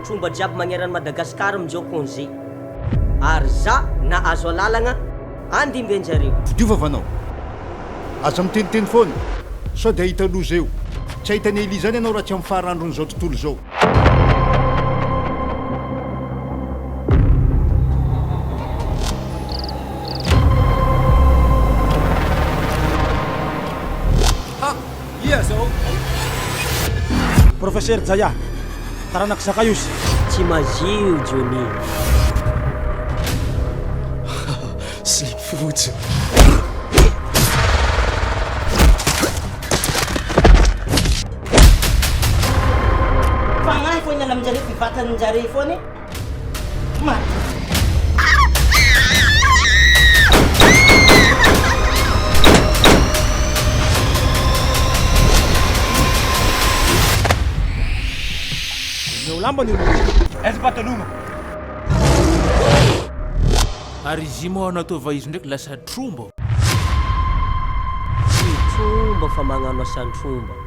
tromba jiaby magneran'i Madagasikara amin'izao congé ary za na azo alalagna andimby anjareo. Diova vanao aza miteniteny foana sao dia hita loza eo tsy ahitany Eli zany ianao raha tsy amin'ny faharandron'izao tontolo izao. Ia zao Professeur Jaya, taranak Sakayus. Tsy mazio Johnny. slip fotsy. Fagnahy foana aminjareo fivatananjareo foana maty. Lamba ni Ez pataluma. Ary izy moa nataova izy ndraiky lasa tromba. Tsy tromba fa magnano asan-tromba.